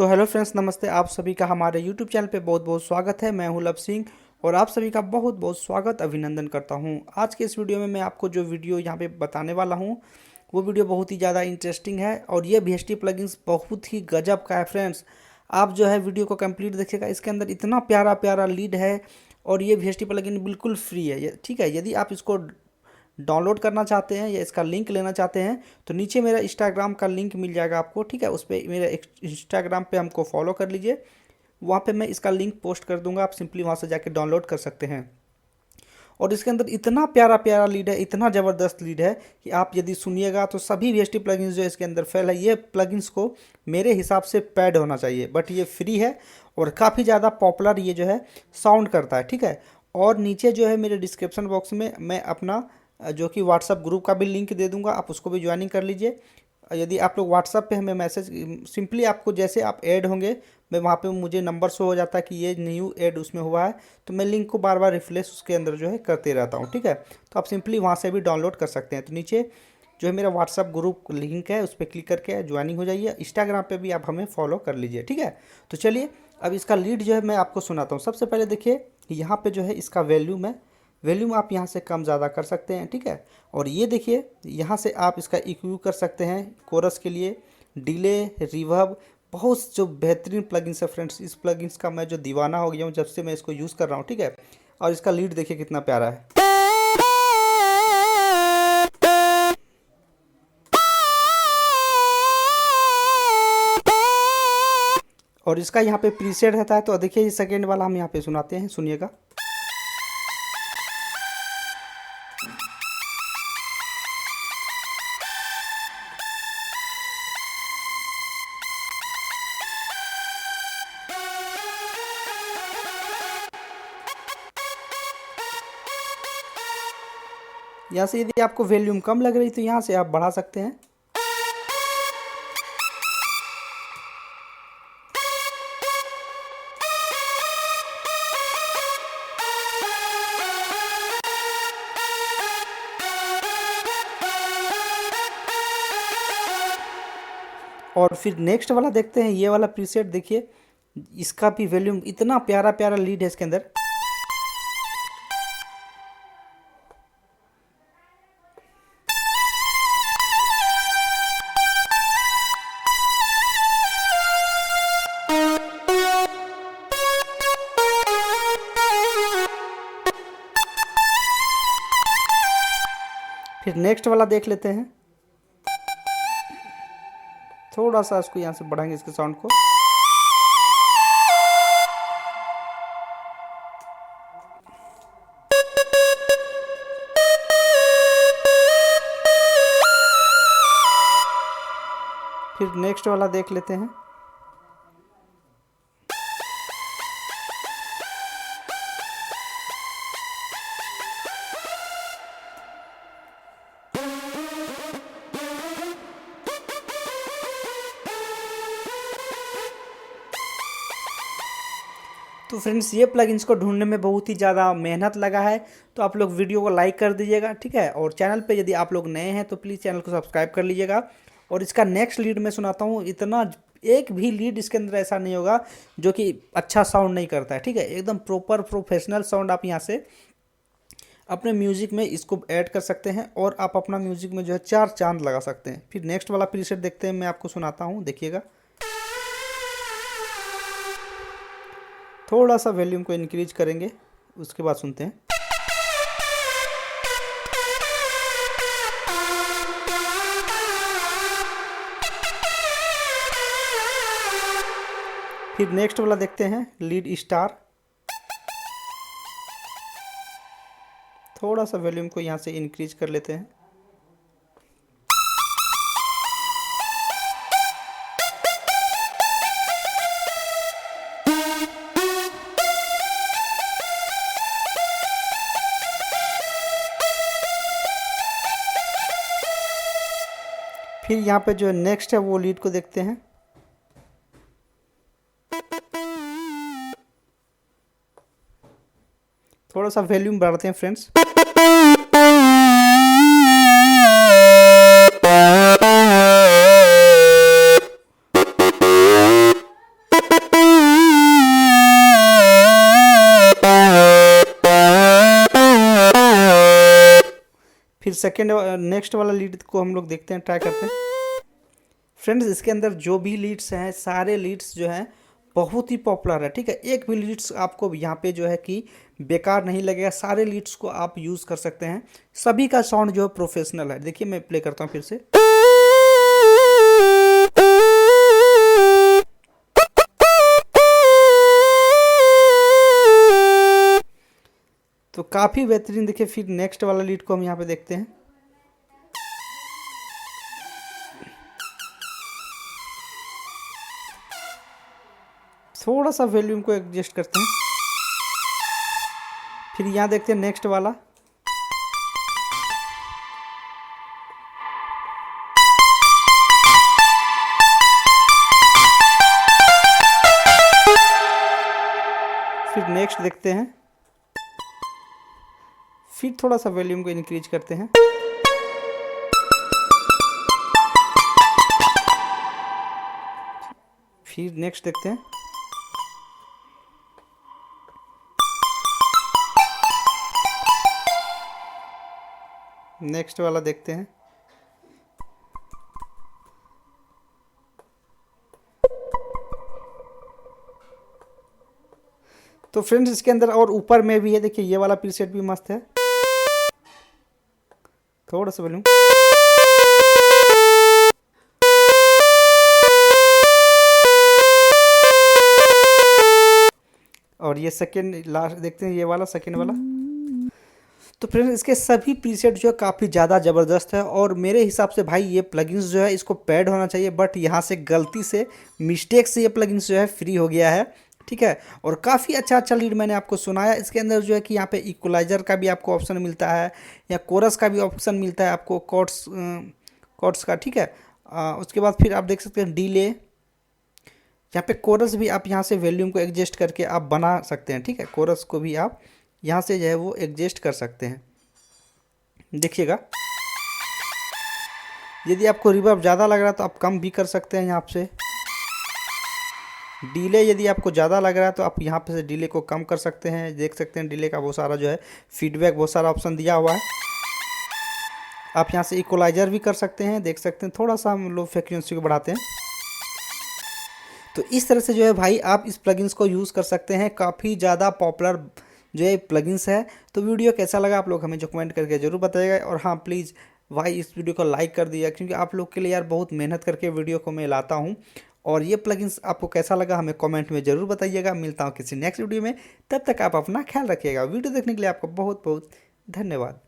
तो hello friends, नमस्ते। आप सभी का हमारे यूट्यूब चैनल पे बहुत बहुत स्वागत है। मैं हूं लव सिंह और आप सभी का बहुत बहुत स्वागत अभिनंदन करता हूं। आज के इस वीडियो में मैं आपको जो वीडियो यहां पे बताने वाला हूं वो वीडियो बहुत ही ज़्यादा इंटरेस्टिंग है और ये VST प्लगइन्स बहुत ही गजब का है फ्रेंड्स। आप जो है वीडियो को कंप्लीट देखिएगा, इसके अंदर इतना प्यारा प्यारा लीड है और ये VST प्लगइन बिल्कुल फ्री है। ठीक है, यदि आप इसको डाउनलोड करना चाहते हैं या इसका लिंक लेना चाहते हैं तो नीचे मेरा इंस्टाग्राम का लिंक मिल जाएगा आपको। ठीक है, उस पर मेरा इंस्टाग्राम पे हमको फॉलो कर लीजिए, वहाँ पे मैं इसका लिंक पोस्ट कर दूंगा। आप सिंपली वहाँ से जाके डाउनलोड कर सकते हैं। और इसके अंदर इतना प्यारा प्यारा लीड है, इतना ज़बरदस्त लीड है कि आप यदि सुनिएगा तो सभी VST प्लगइन्स जो इसके अंदर फेल है, ये प्लगइन्स को मेरे हिसाब से पैड होना चाहिए, बट ये फ्री है और काफ़ी ज़्यादा पॉपुलर ये जो है साउंड करता है। ठीक है, और नीचे जो है मेरे डिस्क्रिप्शन बॉक्स में मैं अपना जो कि व्हाट्सअप ग्रुप का भी लिंक दे दूंगा, आप उसको भी ज्वाइनिंग कर लीजिए। यदि आप लोग व्हाट्सअप पे हमें मैसेज, सिंपली आपको जैसे आप ऐड होंगे, मैं वहाँ पे मुझे नंबर शो हो जाता है कि ये न्यू ऐड उसमें हुआ है, तो मैं लिंक को बार बार रिफ्रेश उसके अंदर जो है करते रहता हूँ। ठीक है, तो आप सिंपली वहाँ से भी डाउनलोड कर सकते हैं। तो नीचे जो है मेरा व्हाट्सअप ग्रुप लिंक है, उस पर क्लिक करके ज्वाइनिंग हो जाइए। इंस्टाग्राम पे भी आप हमें फॉलो कर लीजिए। ठीक है, तो चलिए अब इसका लीड जो है मैं आपको सुनाता हूँ। सबसे पहले देखिए, यहाँ पे जो है इसका वॉल्यूम है, वॉल्यूम आप यहाँ से कम ज़्यादा कर सकते हैं। ठीक है, और ये देखिए यहाँ से आप इसका इक्यू कर सकते हैं कोरस के लिए, डिले, रिवर्ब, बहुत जो बेहतरीन प्लगइन्स है फ्रेंड्स। इस प्लगइन्स का मैं जो दीवाना हो गया हूँ जब से मैं इसको यूज़ कर रहा हूँ। ठीक है, और इसका लीड देखिए कितना प्यारा है। और इसका यहाँ पे प्रीसेट रहता है, तो देखिए ये सेकेंड वाला हम यहाँ पे सुनाते हैं, सुनिएगा। यहाँ से यदि आपको वॉल्यूम कम लग रही तो यहाँ से आप बढ़ा सकते हैं। और फिर नेक्स्ट वाला देखते हैं, ये वाला प्रीसेट देखिए, इसका भी वॉल्यूम, इतना प्यारा प्यारा लीड है इसके अंदर। फिर नेक्स्ट वाला देख लेते हैं, थोड़ा सा इसको यहाँ से बढ़ाएंगे इसके साउंड को। फिर नेक्स्ट वाला देख लेते हैं। तो फ्रेंड्स, ये प्लगइन्स को ढूंढने में बहुत ही ज़्यादा मेहनत लगा है, तो आप लोग वीडियो को लाइक कर दीजिएगा। ठीक है, और चैनल पे यदि आप लोग नए हैं तो प्लीज़ चैनल को सब्सक्राइब कर लीजिएगा। और इसका नेक्स्ट लीड मैं सुनाता हूँ। इतना एक भी लीड इसके अंदर ऐसा नहीं होगा जो कि अच्छा साउंड नहीं करता है। ठीक है, एकदम प्रॉपर प्रोफेशनल साउंड आप यहाँ से अपने म्यूजिक में इसको ऐड कर सकते हैं और आप अपना म्यूजिक में जो है चार चांद लगा सकते हैं। फिर नेक्स्ट वाला प्रीसेट देखते हैं, मैं आपको सुनाता हूँ, देखिएगा। थोड़ा सा वॉल्यूम को इंक्रीज करेंगे, उसके बाद सुनते हैं। फिर नेक्स्ट वाला देखते हैं, लीड स्टार। थोड़ा सा वॉल्यूम को यहाँ से इंक्रीज कर लेते हैं। फिर यहाँ पे जो नेक्स्ट है वो लीड को देखते हैं। थोड़ा सा वॉल्यूम बढ़ाते हैं फ्रेंड्स। सेकेंड नेक्स्ट वाला लीड को हम लोग देखते हैं, ट्राई करते हैं। फ्रेंड्स इसके अंदर जो भी लीड्स हैं सारे लीड्स जो हैं बहुत ही पॉपुलर है, ठीक है। एक भी लीड्स आपको यहाँ पे जो है कि बेकार नहीं लगेगा, सारे लीड्स को आप यूज़ कर सकते हैं। सभी का साउंड जो है प्रोफेशनल है। देखिए मैं प्ले करता हूँ फिर से। तो काफ़ी बेहतरीन। देखिए फिर नेक्स्ट वाला लीड को हम यहाँ पे देखते हैं। थोड़ा सा वॉल्यूम को एडजस्ट करते हैं। फिर यहाँ देखते हैं नेक्स्ट वाला। फिर नेक्स्ट देखते हैं। फिर थोड़ा सा वॉल्यूम को इंक्रीज करते हैं। फिर नेक्स्ट देखते हैं। नेक्स्ट वाला देखते हैं। तो फ्रेंड्स इसके अंदर और ऊपर में भी है, देखिए ये वाला प्रीसेट भी मस्त है। थोड़ा सा वॉल्यूम। और ये सेकेंड लास्ट देखते हैं, ये वाला सेकेंड वाला। तो फ्रेंड्स इसके सभी प्रीसेट जो है काफ़ी ज़्यादा ज़बरदस्त है और मेरे हिसाब से भाई ये प्लगइन्स जो है इसको पेड होना चाहिए, बट यहाँ से गलती से मिस्टेक से ये प्लगइन्स जो है फ्री हो गया है, ठीक है। और काफ़ी अच्छा लीड मैंने आपको सुनाया। इसके अंदर जो है कि यहाँ पे इक्वलाइज़र का भी आपको ऑप्शन मिलता है या कोरस का भी ऑप्शन मिलता है आपको, कॉर्ड्स का, ठीक है। उसके बाद फिर आप देख सकते हैं डिले। यहाँ पे कोरस भी आप यहाँ से वॉल्यूम को एडजस्ट करके आप बना सकते हैं, ठीक है। कोरस को भी आप यहाँ से जो है वो एडजस्ट कर सकते हैं। देखिएगा यदि आपको रिवर्ब ज़्यादा लग रहा है तो आप कम भी कर सकते हैं यहाँ से। डिले यदि आपको ज़्यादा लग रहा है तो आप यहाँ पे से डिले को कम कर सकते हैं। देख सकते हैं डिले का बहुत सारा जो है फीडबैक, बहुत सारा ऑप्शन दिया हुआ है। आप यहाँ से इक्वलाइजर भी कर सकते हैं। देख सकते हैं थोड़ा सा हम लोग फ्रीक्वेंसी को बढ़ाते हैं। तो इस तरह से जो है भाई आप इस प्लगइन्स को यूज़ कर सकते हैं। काफ़ी ज़्यादा पॉपुलर जो है प्लगइन्स है। तो वीडियो कैसा लगा आप लोग हमें जो कमेंट करके ज़रूर बताइएगा। और हाँ प्लीज़ भाई इस वीडियो को लाइक कर दिया, क्योंकि आप लोग के लिए यार बहुत मेहनत करके वीडियो को मैं लाता हूँ। और ये प्लगइन्स आपको कैसा लगा हमें कमेंट में ज़रूर बताइएगा। मिलता हूँ किसी नेक्स्ट वीडियो में, तब तक आप अपना ख्याल रखिएगा। वीडियो देखने के लिए आपको बहुत बहुत धन्यवाद।